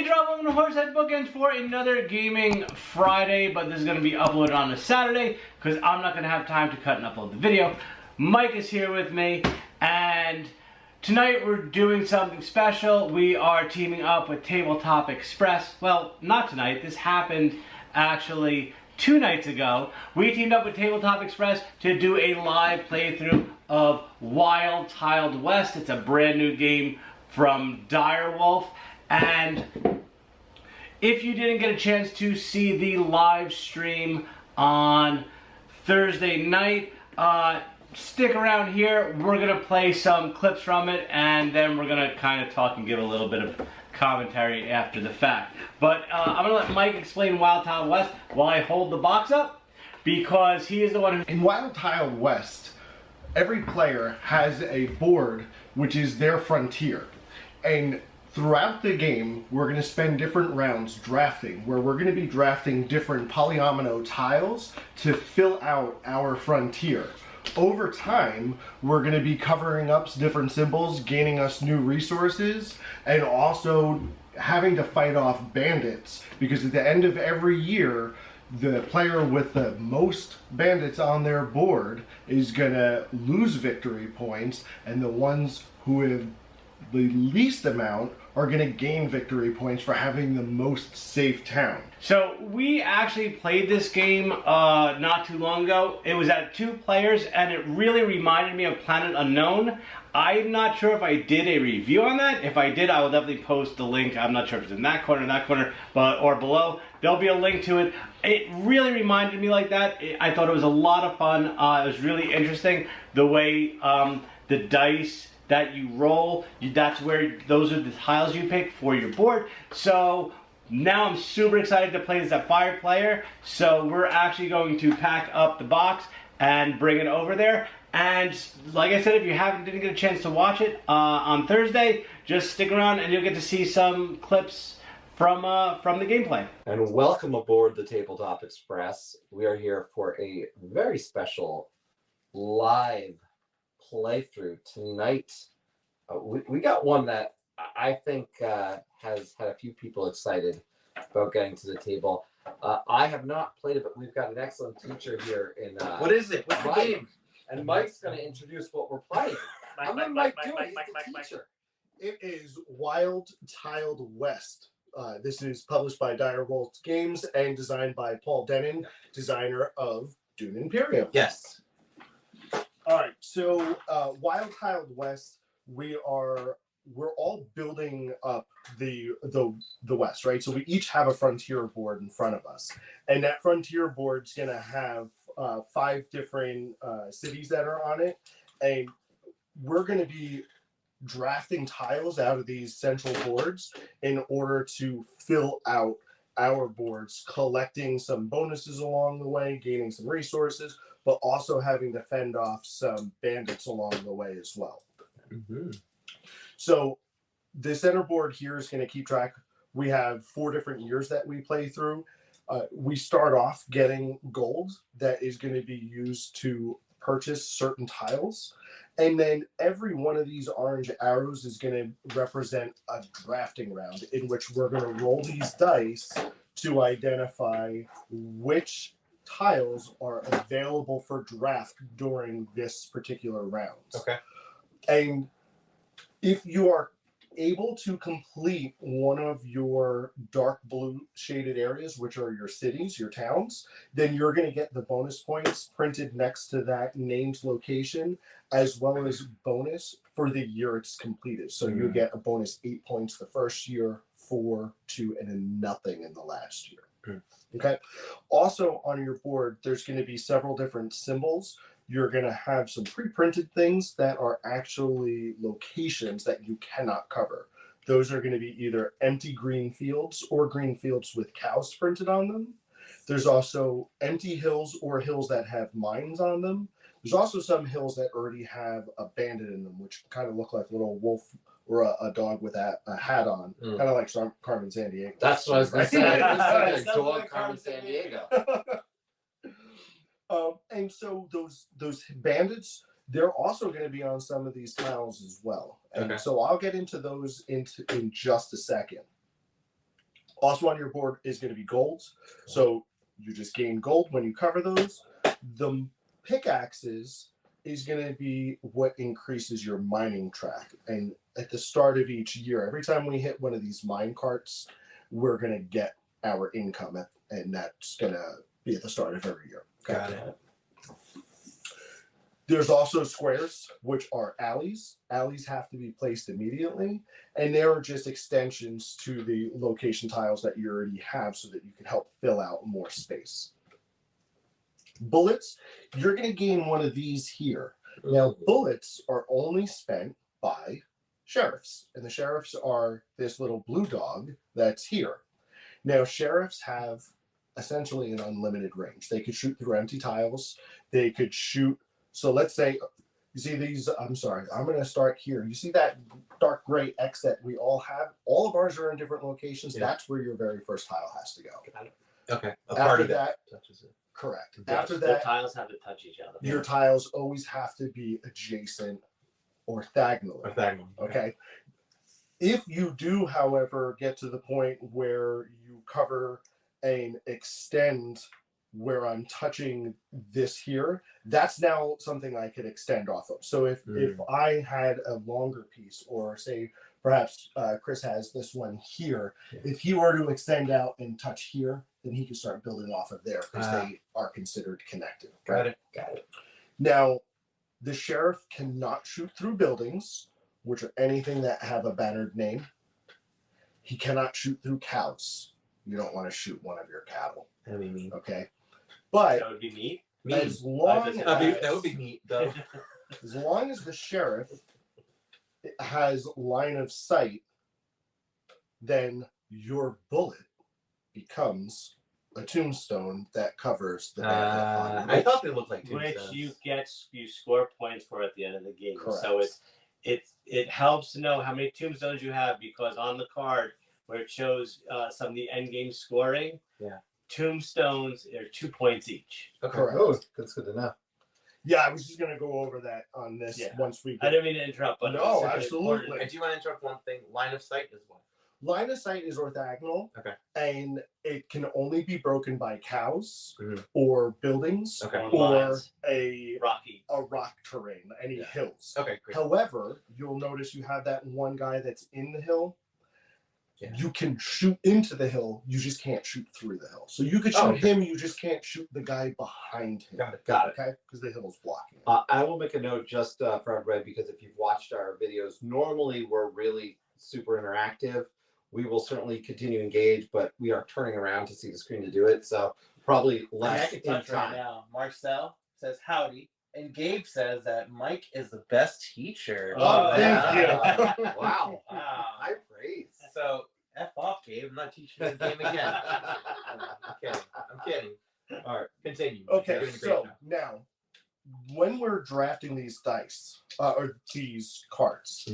Ladies and gentlemen, Horsehead Bookends for another Gaming Friday, but this is going to be uploaded on a Saturday because I'm not going to have time to cut and upload the video. Mike is here with me, and tonight we're doing something special. We are teaming up with Tabletop Express. Well, not tonight. This happened actually 2 nights ago. We teamed up with Tabletop Express to do a live playthrough of Wild Tiled West. It's a brand new game from Direwolf. And if you didn't get a chance to see the live stream on Thursday night, stick around here. We're going to play some clips from it, and then we're going to kind of talk and give a little bit of commentary after the fact. But I'm going to let Mike explain Wild Tiled West while I hold the box up, because he is the one who... In Wild Tiled West, every player has a board which is their frontier. And throughout the game, we're going to spend different rounds drafting, where we're going to be drafting different polyomino tiles to fill out our frontier. Over time, we're going to be covering up different symbols, gaining us new resources, and also having to fight off bandits, because at the end of every year, the player with the most bandits on their board is going to lose victory points, and the ones who have the least amount are going to gain victory points for having the most safe town. So we actually played this game not too long ago. It was at 2 players, and it really reminded me of Planet Unknown. I'm not sure if I did a review on that. If I did, I will definitely post the link. I'm not sure if it's in that corner, but or below. There'll be a link to it. It really reminded me like that. I thought it was a lot of fun. It was really interesting the way the dice that you roll, that's where those are the tiles you pick for your board. So now I'm super excited to play this at 5 player. So we're actually going to pack up the box and bring it over there. And like I said, if you didn't get a chance to watch it on Thursday, just stick around and you'll get to see some clips from the gameplay. And welcome aboard the Tabletop Express. We are here for a very special live playthrough tonight. We got one that I think has had a few people excited about getting to the table. I have not played it, but we've got an excellent teacher here in what is it? What's the game? And Mike's going to introduce what we're playing. I'm going to Mike do it. He's the teacher. It is Wild Tiled West. This is published by Direwolf Games and designed by Paul Denon, designer of Dune Imperium. Yes. All right, so Wild Tiled West, we're all building up the West, right? So we each have a frontier board in front of us, and that frontier board's gonna have 5 different cities that are on it, and we're gonna be drafting tiles out of these central boards in order to fill out our boards, collecting some bonuses along the way, gaining some resources, but also having to fend off some bandits along the way as well. Mm-hmm. So the center board here is going to keep track. We have 4 different years that we play through. We start off getting gold that is going to be used to purchase certain tiles. And then every one of these orange arrows is going to represent a drafting round in which we're going to roll these dice to identify which tiles are available for draft during this particular round. Okay. And if you are able to complete one of your dark blue shaded areas, which are your cities, your towns, then you're going to get the bonus points printed next to that named location, as well as bonus for the year it's completed. So you get a bonus 8 points the first year, 4, 2, and then nothing in the last year. Okay. Also on your board, there's going to be several different symbols. You're going to have some pre-printed things that are actually locations that you cannot cover. Those are going to be either empty green fields or green fields with cows printed on them. There's also empty hills or hills that have mines on them. There's also some hills that already have a bandit in them, which kind of look like little wolf or a dog with a hat on, kind of like Carmen Sandiego. That's what I was going to say. It's like dog Carmen Sandiego. And so those bandits, they're also going to be on some of these tiles as well. And so I'll get into those in just a second. Also on your board is going to be golds. So you just gain gold when you cover those. The pickaxes is going to be what increases your mining track. And at the start of each year, every time we hit one of these mine carts, we're going to get our income, and that's going to be at the start of every year. Okay? Got it. There's also squares, which are alleys. Alleys have to be placed immediately, and they are just extensions to the location tiles that you already have so that you can help fill out more space. Bullets, you're going to gain one of these here. Now, bullets are only spent by sheriffs, and the sheriffs are this little blue dog that's here. Now, sheriffs have essentially an unlimited range. They could shoot through empty tiles. They could shoot. So let's say, you see these, I'm sorry, I'm going to start here. You see that dark gray X that we all have? All of ours are in different locations. Yeah. That's where your very first tile has to go. Okay. After that, touches it. Correct. Yes, After that, the tiles have to touch each other. Your tiles always have to be adjacent orthogonally. Okay. If you do, however, get to the point where you cover and extend where I'm touching this here, that's now something I could extend off of. So if I had a longer piece, or say perhaps Chris has this one here, if he were to extend out and touch here, then he can start building off of there because they are considered connected. Okay? Got it. Now, the sheriff cannot shoot through buildings, which are anything that have a bannered name. He cannot shoot through cows. You don't want to shoot one of your cattle. That'd be mean. Okay. But that would be neat. As long as that would be neat, though. As long as the sheriff has line of sight, then your bullet becomes a tombstone that covers the bandit. I thought they looked like tombstones. Which you score points for at the end of the game. Correct. So it helps to know how many tombstones you have, because on the card where it shows some of the end game scoring, tombstones are 2 points each. Okay. Correct. Oh, that's good to know. Yeah, I was just going to go over that on this once we get. I didn't mean to interrupt, but no, absolutely. I do want to interrupt one thing. Line of sight is one. Line of sight is orthogonal, and it can only be broken by cows or buildings or a rock terrain, any hills. Okay, great. However, you'll notice you have that one guy that's in the hill. You can shoot into the hill, you just can't shoot through the hill. So you could shoot him, you just can't shoot the guy behind him. Got it. Okay, because the hill's blocking. I will make a note just for everybody, because if you've watched our videos, normally we're really super interactive. We will certainly continue to engage, but we are turning around to see the screen to do it. So probably less in time. Right now. Marcel says howdy, and Gabe says that Mike is the best teacher. Oh, thank you. Wow. High praise. So F off, Gabe. I'm not teaching you the game again. I'm kidding. All right, continue. Okay, so now when we're drafting these dice or these cards,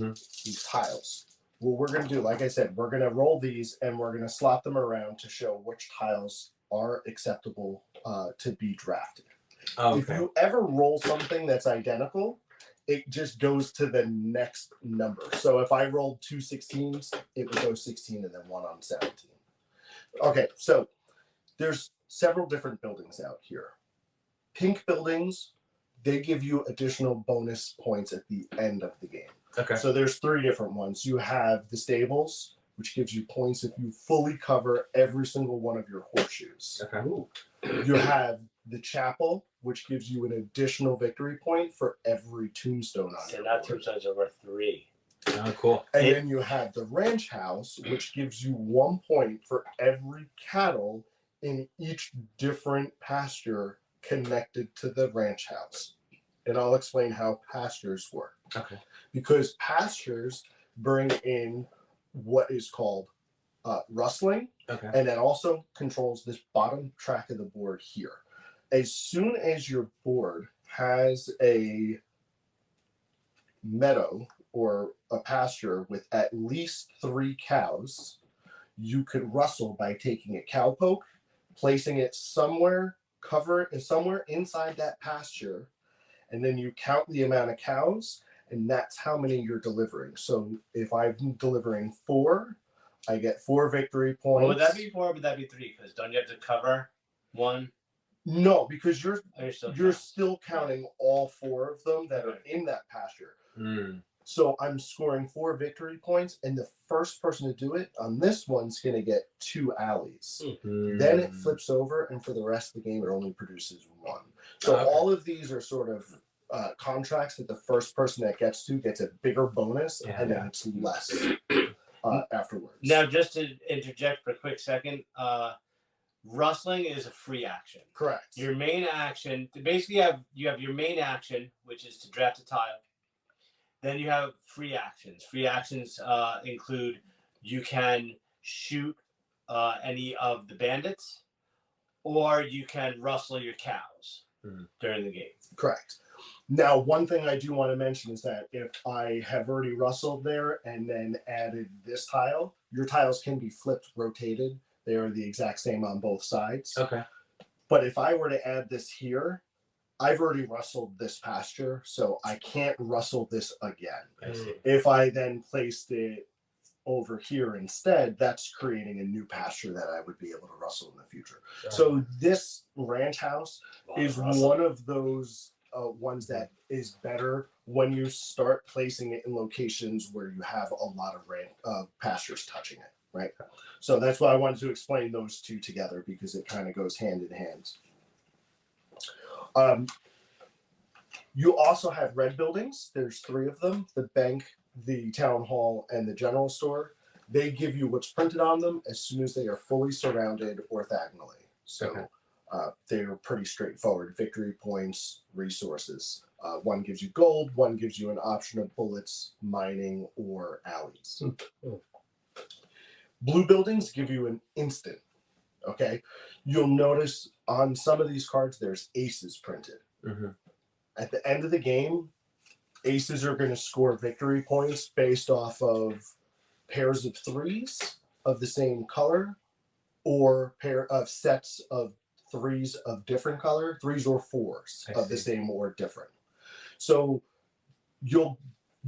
these tiles, what we're going to do, like I said, we're going to roll these and we're going to slot them around to show which tiles are acceptable to be drafted. If you ever roll something that's identical, it just goes to the next number. So if I rolled 2 16s, it would go 16 and then 1 on 17. Okay, so there's several different buildings out here. Pink buildings, they give you additional bonus points at the end of the game. Okay. So there's 3 different ones. You have the stables, which gives you points if you fully cover every single one of your horseshoes. Okay. Ooh. You have the chapel, which gives you an additional victory point for every tombstone on your board. tombstones are worth 3. Oh, cool. And then you have the ranch house, which gives you 1 point for every cattle in each different pasture connected to the ranch house. And I'll explain how pastures work. Okay. Because pastures bring in what is called rustling, and that also controls this bottom track of the board here. As soon as your board has a meadow or a pasture with at least 3 cows, you could rustle by taking a cow poke, placing it somewhere, cover it somewhere inside that pasture, and then you count the amount of cows, and that's how many you're delivering. So if I'm delivering 4, I get 4 victory points. Well, would that be 4? Or would that be 3? Because don't you have to cover 1? No, because you're You're still counting all 4 of them that are in that pasture. Mm. So I'm scoring 4 victory points, and the first person to do it on this one's going to get 2 alleys. Then it flips over, and for the rest of the game, it only produces 1. So all of these are sort of contracts that the first person that gets to gets a bigger bonus, and then it's less afterwards. Now, just to interject for a quick second, rustling is a free action. Correct. Your main action, basically, you have your main action, which is to draft a tile. Then you have free actions. Free actions include you can shoot any of the bandits, or you can rustle your cows during the game. Correct. Now, one thing I do want to mention is that if I have already rustled there and then added this tile, your tiles can be flipped, rotated. They are the exact same on both sides. Okay. But if I were to add this here, I've already rustled this pasture, so I can't rustle this again. I see. If I then placed it over here instead, that's creating a new pasture that I would be able to rustle in the future. So this ranch house is one of those ones that is better when you start placing it in locations where you have a lot of pastures touching it, right? So that's why I wanted to explain those two together, because it kind of goes hand in hand. You also have red buildings. There's 3 of them: the bank, the town hall, and the general store. They give you what's printed on them as soon as they are fully surrounded orthogonally. So they're pretty straightforward. Victory points, resources. One gives you gold, one gives you an option of bullets, mining, or alleys. Blue buildings give you an instant. Okay, you'll notice on some of these cards there's aces printed. At the end of the game, aces are going to score victory points based off of pairs of 3s of the same color, or pair of sets of 3s of different color, 3s or 4s of the same or different. So you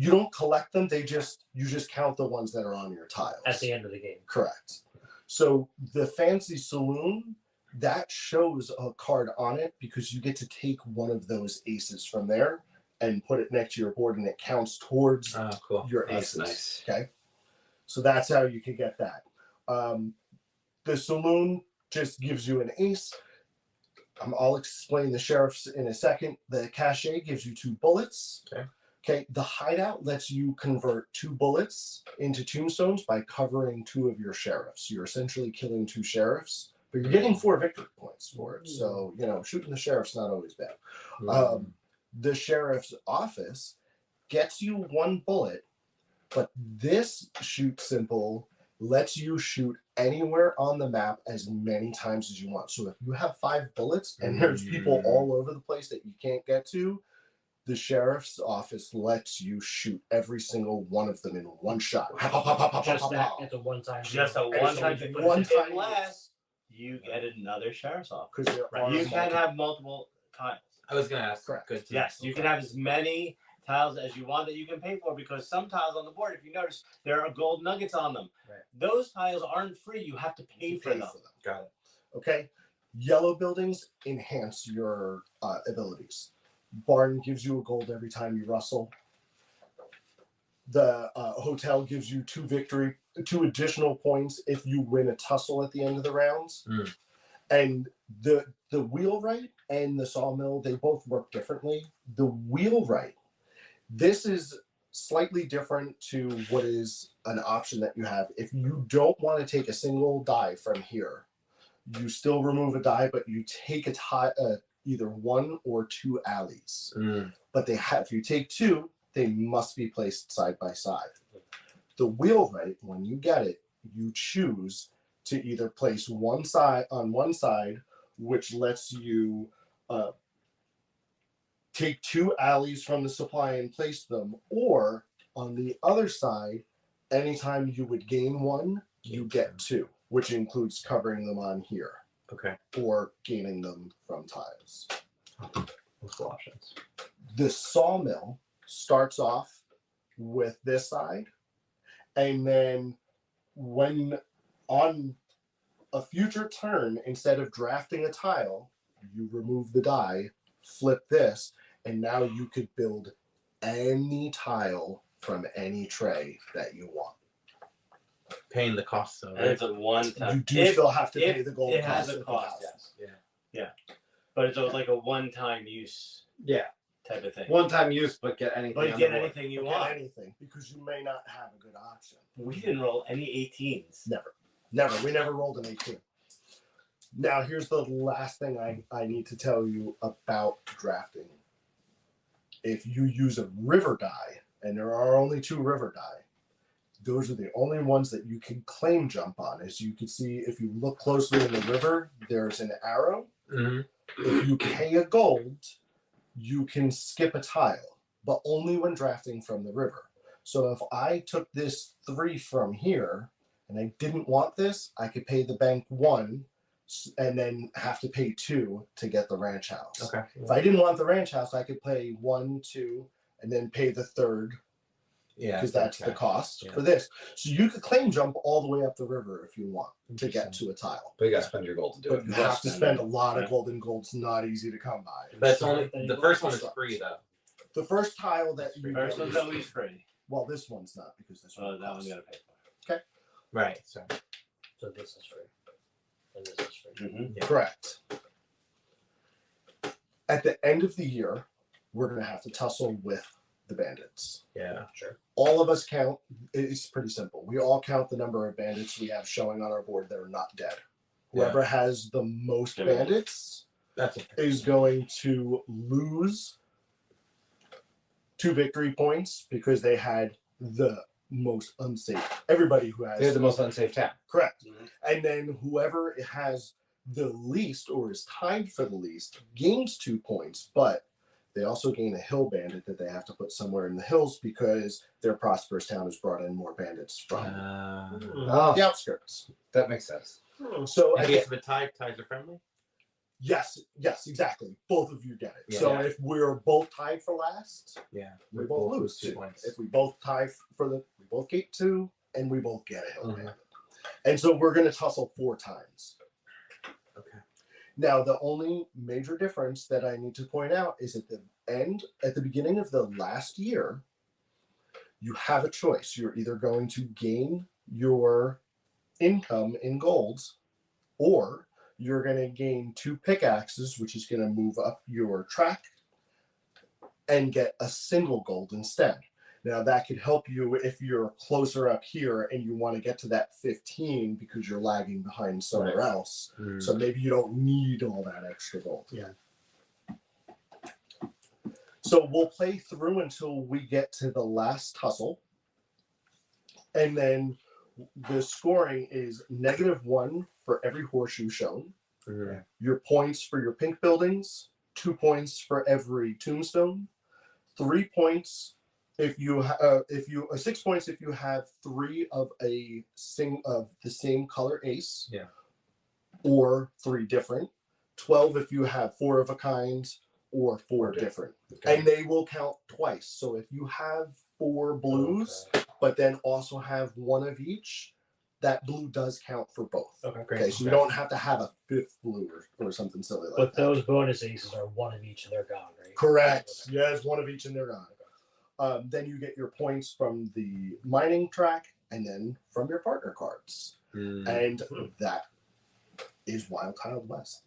don't collect them; you just count the ones that are on your tiles at the end of the game. Correct. So the fancy saloon, that shows a card on it because you get to take one of those aces from there and put it next to your board, and it counts towards your aces. Nice. Okay, so that's how you can get that. The saloon just gives you an ace. I'll explain the sheriffs in a second. The cachet gives you 2 bullets. Okay. The hideout lets you convert 2 bullets into tombstones by covering 2 of your sheriffs. You're essentially killing 2 sheriffs, but you're getting 4 victory points for it. So, shooting the sheriff's not always bad. The sheriff's office gets you 1 bullet, but this shoot simple lets you shoot anywhere on the map as many times as you want. So if you have 5 bullets and there's people all over the place that you can't get to, the sheriff's office lets you shoot every single one of them in one shot. Just that, it's a one-time. Just a one-time. Unless you get another sheriff's office. You can have multiple tiles. I was going to ask. Correct. Good. Yes, you can have as many tiles as you want that you can pay for, because some tiles on the board, if you notice, there are gold nuggets on them. Right. Those tiles aren't free. You have to pay for them. Got it. Okay. Yellow buildings enhance your abilities. Barn gives you a gold every time you rustle. The hotel gives you 2 additional points if you win a tussle at the end of the rounds. And the wheelwright and the sawmill, they both work differently. The wheelwright, this is slightly different to what is an option that you have. If you don't want to take a single die from here, you still remove a die, but you take either 1 or 2 alleys. But if you take 2, they must be placed side by side. The wheelwright, when you get it, you choose to either place one side on one side, which lets you take 2 alleys from the supply and place them, or on the other side, anytime you would gain 1, you get 2, which includes covering them on here. Okay. Or gaining them from tiles. Multiple options. The sawmill starts off with this side, and then when on a future turn, instead of drafting a tile, you remove the die, flip this, and now you could build any tile from any tray that you want. Paying the cost though. And Right? it's a one-time. You do still have to pay if the gold it cost. has a of the cost, house. yes. Yeah. But it's like a one-time use Yeah. type of thing. One time use, but get anything. But you on get the board. anything you Get want. anything, because you may not have a good option. We didn't roll any 18s. Never. We never rolled an 18. Now, here's the last thing I need to tell you about drafting. If you use a river die, and there are only 2 river die, those are the only ones that you can claim jump on. As you can see, if you look closely in the river, there's an arrow. Mm-hmm. If you pay a gold, you can skip a tile, but only when drafting from the river. So if I took this 3 from here, and I didn't want this, I could pay the bank 1 and then have to pay 2 to get the ranch house. Okay. If I didn't want the ranch house, I could pay 1, 2, and then pay the 3rd, Yeah. because that's the cost Yeah. for this. So you could claim jump all the way up the river if you want to get to a tile. But you gotta spend your gold to do But it. you have to spend a lot of Yeah. gold, and gold's not easy to come by. That's only the first one is free though. The first tile that you First get one's is- always free. well, this one's not, because this one. Oh, that one costs. you gotta pay for. Right. So. So this is free. And this is free. Mm-hmm. Yeah. Correct. At the end of the year, we're going to have to tussle with the bandits. Yeah. Sure. All of us count. It's pretty simple. We all count the number of bandits we have showing on our board that are not dead. Whoever has the most Yeah. bandits That's a is going to lose 2 victory points, because they had the most unsafe. Everybody who has They're the most unsafe town. correct. Mhm. And then whoever has the least or is tied for the least gains 2 points, but they also gain a hill bandit that they have to put somewhere in the hills, because their prosperous town has brought in more bandits from Oh, the outskirts. that makes sense. So in at case the- of a tie, ties are friendly. yes, exactly. Both of you get it. Yeah. So if we're both tied for last, Yeah. we both lose 2 2 points. If we both tie for we both get 2, and we both get a hill Mhm. bandit. And so we're going to tussle 4 times. Okay. Now, the only major difference that I need to point out is at the beginning of the last year, you have a choice. You're either going to gain your income in golds, or you're going to gain 2 pickaxes, which is going to move up your track, and get a single gold instead. Now, that could help you if you're closer up here and you want to get to that 15 because you're lagging behind somewhere else. Mm. So maybe you don't need all that extra gold. Yeah. So we'll play through until we get to the last tussle. And then the scoring is -1 for every horseshoe shown. Mhm. Your points for your pink buildings, 2 points for every tombstone, 3 points if you 6 points if you have 3 of the same color ace. Yeah. Or 3 different. 12 if you have 4 of a kind, or 4 different. Okay. And they will count twice. So if you have 4 blues, but then also have 1 of each, that blue does count for both. Okay. Great. Okay, so you don't have to have a 5th blue or something silly like But that. those bonus aces are 1 of each and they're gone, right? Correct. Yes, 1 of each and they're gone. Then you get your points from the mining track, and then from your partner cards. Mm. And that is Wild Child West.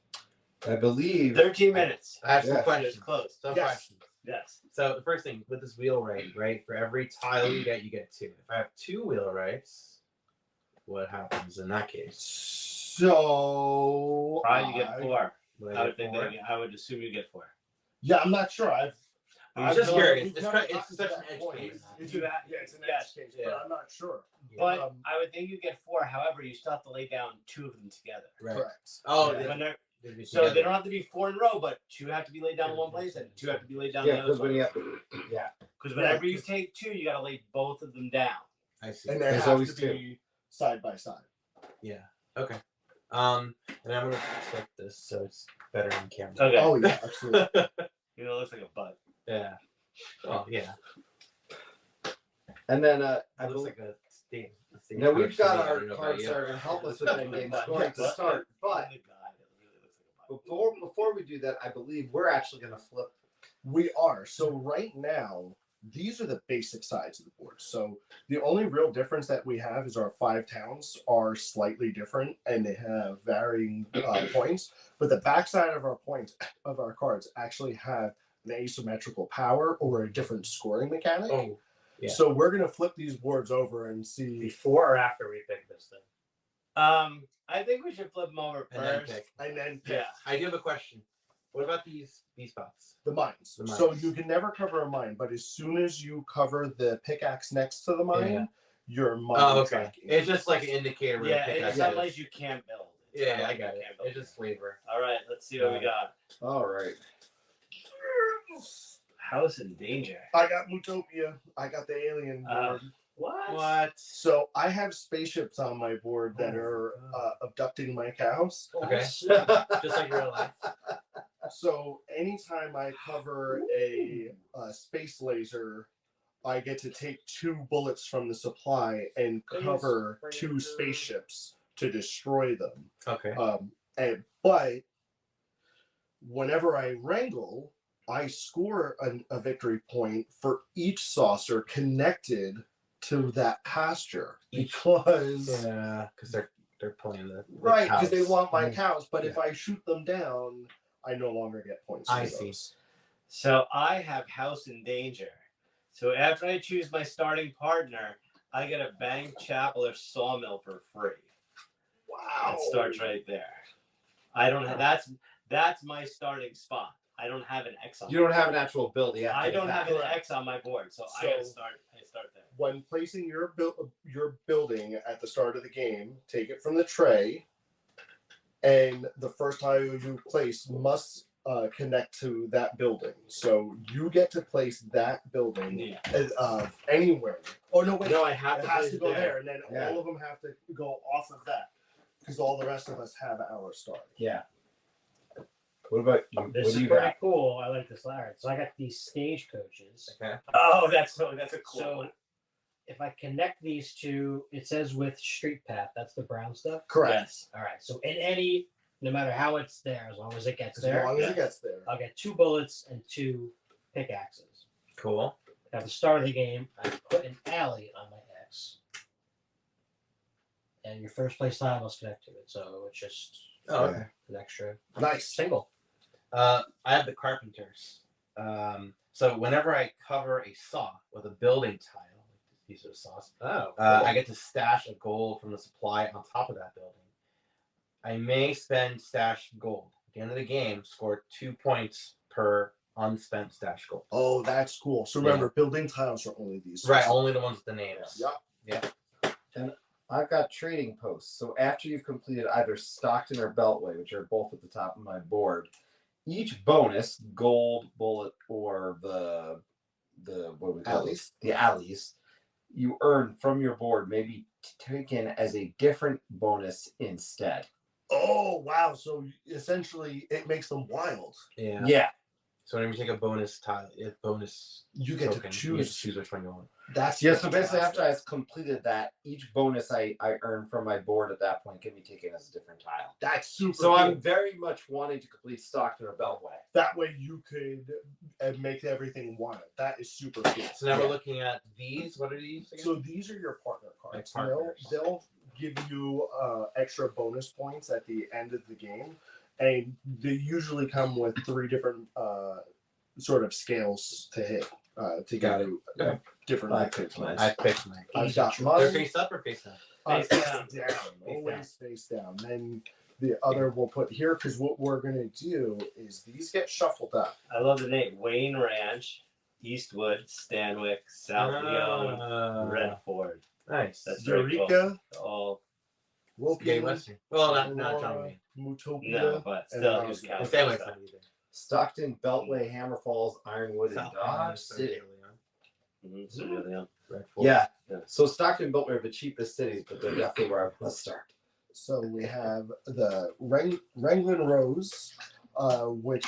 I believe 13 minutes. I have some Yeah. It's questions. close. Some Yes. questions. Yes. So the first thing with this wheelwright, right? For every tile you get 2. If I have 2 wheelwrights, what happens in that case? So Probably you get 4. Would I would get think 4? I would assume you get 4. Yeah, I'm not sure. I'm just curious. we've It's never such gotten to an that edge point. case. It's You a- ha- yeah, it's an yes, edge case, yeah. but I'm not sure. But Um, I would think you get 4. However, you still have to lay down 2 of them together. Right. Correct. Oh, When yeah. they're- They'd be so they together. don't have to be 4 in a row, but 2 have to be laid down in one place, and 2 have to be laid down yeah, the because other when place. you Because whenever you take 2, you got to lay both of them down. I see. And they There's have always to be side by side. Yeah. Okay. And I'm gonna flip this so it's better on camera. Okay. Oh yeah, absolutely. You know, it looks like a butt. Yeah. Oh yeah. and then It I looks believe like a Steam. Now we've got our cards that are going to help us with in-game scoring to start, but before we do that, I believe we're actually going to flip. We are. So right now, these are the basic sides of the board. So the only real difference that we have is our 5 towns are slightly different and they have varying points. But the backside of our points of our cards actually have an asymmetrical power or a different scoring mechanic. Oh, yeah. So we're gonna flip these boards over and see. Before or after we pick this thing? I think we should flip them over And then first. pick. And then pick Yeah. I do have a question. What about these spots? the mines. The So mines. you can never cover a mine, but as soon as you cover the pickaxe next to the mine, Yeah. you're mine Oh, okay. tracking. It's just like an indicator. where Yeah, the pickaxe it's is. not like you can't build. It's Yeah, not I like got you it. can't build. It's just flavor. All right, let's see what we got. All right. House in danger. I got Mutopia. I got the alien board. What? So I have spaceships on my board that are abducting my cows. Okay. Just Just like real life. So anytime I cover a space laser, I get to take 2 bullets from the supply and cover 2 spaceships to destroy them. Okay. But whenever I wrangle, I score a victory point for each saucer connected to that pasture because Yeah, because they're playing the right, because they cows. want my cows. But Yeah. if I shoot them down, I no longer get points. I for see. those. So I have house in danger. So after I choose my starting partner, I get a bank, chapel, or sawmill for free. Wow. It starts right there. I don't have that's my starting spot. I don't have an X on. You don't have an actual build yet. I don't have an Correct. X on my board, so I So- gotta start. I start there. When placing your building at the start of the game, take it from the tray, and the first tile you place must connect to that building. So you get to place that building Yeah. anywhere. Oh no, wait! No, I have it to has place to it go there. there, and then Yeah. all of them have to go off of that because all the rest of us have our start. Yeah. What about you? This What is do you pretty got? cool. I like this. All right, so I got these stagecoaches. Okay. Oh, that's a cool So one. if I connect these two, it says with street path. That's the brown stuff. Correct. Yes. All right. So in any, no matter how it's there, as long as it gets As there, long as it gets there. I'll get 2 bullets and 2 pickaxes. Cool. At the start of the game, I put an alley on my X, and your first place tile must connect to it. So it's just Oh, okay. an extra Nice. single. I have the carpenters. So whenever I cover a saw with a building tile, like these are saws, Oh. I get to stash a gold from the supply on top of that building. I may spend stashed gold. At the end of the game, score 2 points per unspent stashed gold. Oh, that's cool. So remember, building tiles are only these. Right, only the ones with the names. Yep. I've got trading posts. So after you've completed either Stockton or Beltway, which are both at the top of my board, each bonus, gold, bullet, or the what do we call Alleys? these? The alleys, you earn from your board may be taken as a different bonus instead. Oh wow! So essentially, it makes them wild. Yeah. Yeah. So whenever you take a bonus tile, bonus You get to token, you choose. choose which one you want. That's Yeah, so basically fantastic. after I've completed that, each bonus I earn from my board at that point can be taken as a different tile. That's super. So cool. I'm very much wanting to complete Stockton or Beltway. That way you could make everything wild. That is super cool. So now we're looking at these. What are these again? So these are your partner cards. Like partners. They'll give you extra bonus points at the end of the game, and they usually come with 3 different sort of scales to hit to Got give you Okay. different I victory picked mine. points. I picked mine. I've got They're mine. face up or face down? Face Face down. down. Face Always face down. Then the other we'll put here because what we're gonna do is these get shuffled up. I love the name Wayne Ranch, Eastwood, Stanwick, South Leon, Redford. Nice. That's very cool. Eureka, All Gay Wilkins, Western. Well, not John Aurora, Wayne. Mutopia. no, but and still, House he's of counting. Stanway's stuff. not either. Stockton, Beltway, Hammer Falls, Ironwood, and South Dodge Carolina, City. Mhm, so really, Redford. Yeah. Yeah. So Stockton and Beltway are the cheapest cities, but they're definitely where I want to start. So we have the Wrangling Rose, which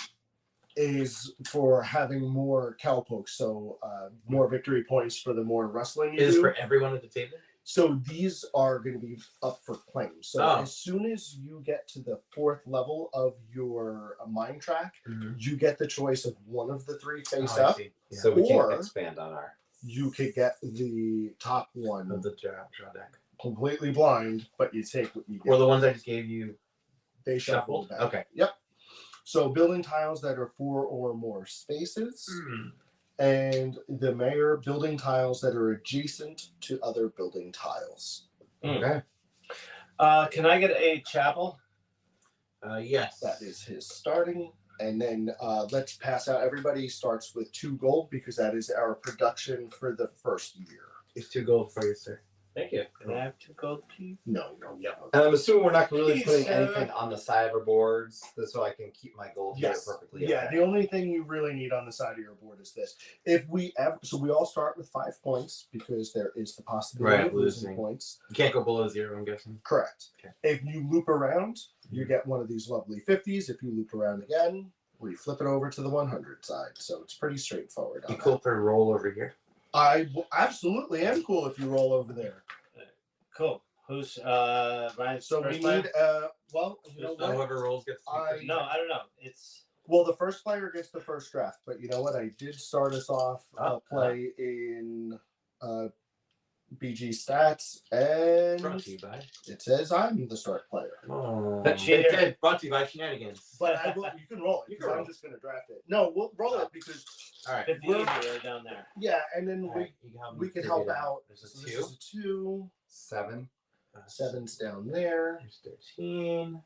is for having more cowpokes, so more victory points for the more wrestling you Is do. for everyone at the table? So these are going to be up for claim. So Oh. as soon as you get to the 4th level of your mine track, Mhm. you get the choice of one of the 3 face Oh, I up. see. Yeah. So we Or- can expand on our. You could get the top one Of the draw deck. completely blind, but you take what you get. Or the ones I just gave you. They shuffled? back. Okay. Yep. So building tiles that are 4 or more spaces, Mm. and the mayor building tiles that are adjacent to other building tiles. Okay. Can I get a chapel? Yes. That is his starting. And then let's pass out. Everybody starts with 2 gold because that is our production for the first year. It's 2 gold for you, sir. Thank you. Can I have 2 gold, please? No. And I'm assuming we're not really Please, putting sir. anything on the side of our boards, so I can keep my gold here Yes. perfectly. Yeah, Okay. the only thing you really need on the side of your board is this. If we ever, so we all start with 5 points because there is the possibility Right, of losing losing. points. You can't go below 0, I'm guessing. Correct. Okay. If you loop around, you get one of these lovely 50s. If you loop around again, we flip it over to the 100 side. So it's pretty straightforward. You on cool that. for a roll over here? Absolutely am cool if you roll over there. Cool. Who's Ryan's So first we player? need well, you know what? Whoever rolls gets No, I don't know. It's Well, the first player gets the first draft, but you know what? I did start us off play in BG stats, brought and to you by. it says I'm the start player. Oh, But cheater. it did. Brought to you by shenanigans. But I will, you can roll it. You can because I'm roll. just going to draft it. No, we'll roll it because All right. 50 We're- right down there. yeah, and then All right, you can help me we can figure help it out. There's a So 2. this is a 2. 7, 7's down there. There's 13,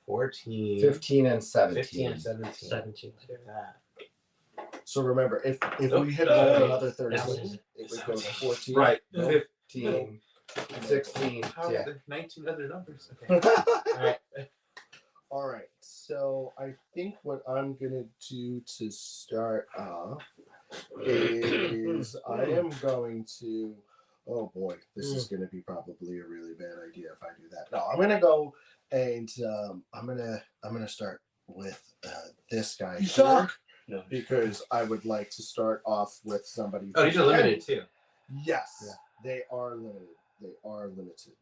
14, 15, and 17. 15, and 17. 17. Look at that. So remember, if Nope. we had rolled another That's 13, it would go to 14. Right. No. 15, 16. How Yeah. are there 19 other numbers? Okay. All right. All right. So I think what I'm gonna do to start off is I am going to. Oh boy, this is gonna be probably a really bad idea if I do that. No, I'm gonna go and I'm gonna start with this guy You here suck. No. because I would like to start off with somebody. Oh, these are limited too. Yes, Yeah. they are limited. They are limited.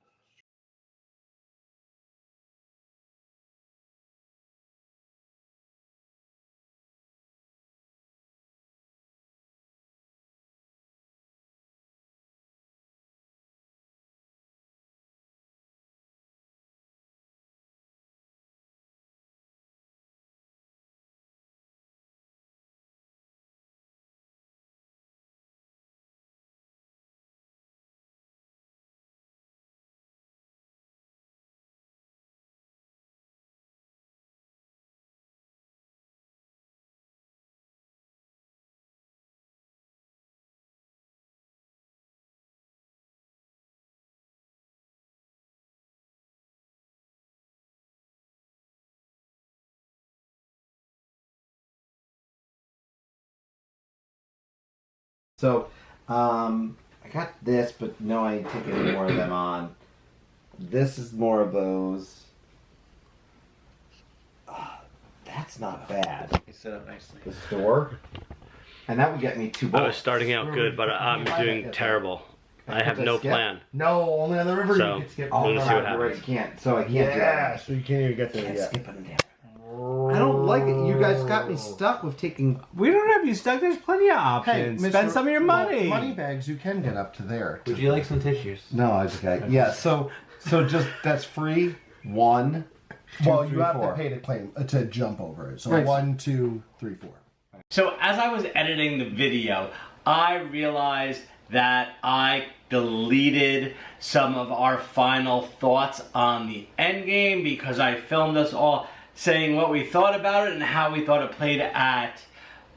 So, I got this, but no, I ain't taking any more of them on. This is more of those. That's not bad. You set up nicely. The store. And that would get me 2 I bolts. was starting out good, but I'm doing terrible. I have no plan. No, only on the river So, you can skip. Oh, We'll see what you're right, happens. you can't. So I can't do Yeah, that. so you can't even get there Can't yet. skip them down. I don't like it. You guys got me stuck with taking. We don't have you stuck. There's plenty of options. Spend some of your money. Money bags, you can get up to there. Would you like some tissues? No, I just got. Yeah, so just that's free. 1, 2, Well, 3, you have 4. to pay to claim to jump over it. So Right. 1, 2, 3, 4. So as I was editing the video, I realized that I deleted some of our final thoughts on the end game because I filmed us all saying what we thought about it and how we thought it played at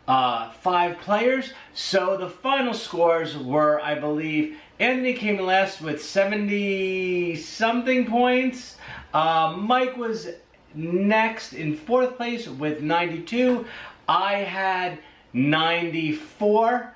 5 players. So the final scores were, I believe, Anthony came in last with 70 something points. Mike was next in 4th place with 92. I had 94.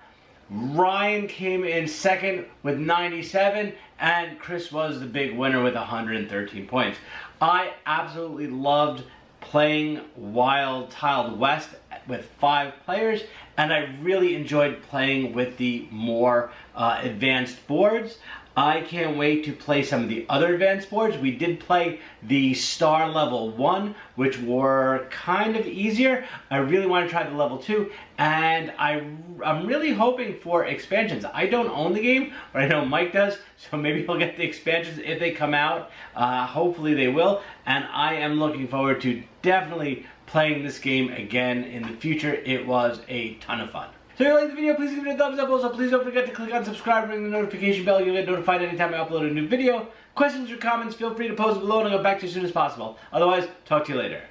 Ryan came in 2nd with 97, and Chris was the big winner with 113 points. I absolutely loved playing Wild Tiled West with 5 players, and I really enjoyed playing with the more advanced boards. I can't wait to play some of the other advanced boards. We did play the Star Level 1, which were kind of easier. I really want to try the Level 2, and I'm really hoping for expansions. I don't own the game, but I know Mike does, so maybe he'll get the expansions if they come out. Hopefully they will, and I am looking forward to definitely playing this game again in the future. It was a ton of fun. So if you liked the video, please give it a thumbs up. Also, please don't forget to click on subscribe, ring the notification bell. You'll get notified anytime I upload a new video. Questions or comments, feel free to post below and I'll get back to you as soon as possible. Otherwise, talk to you later.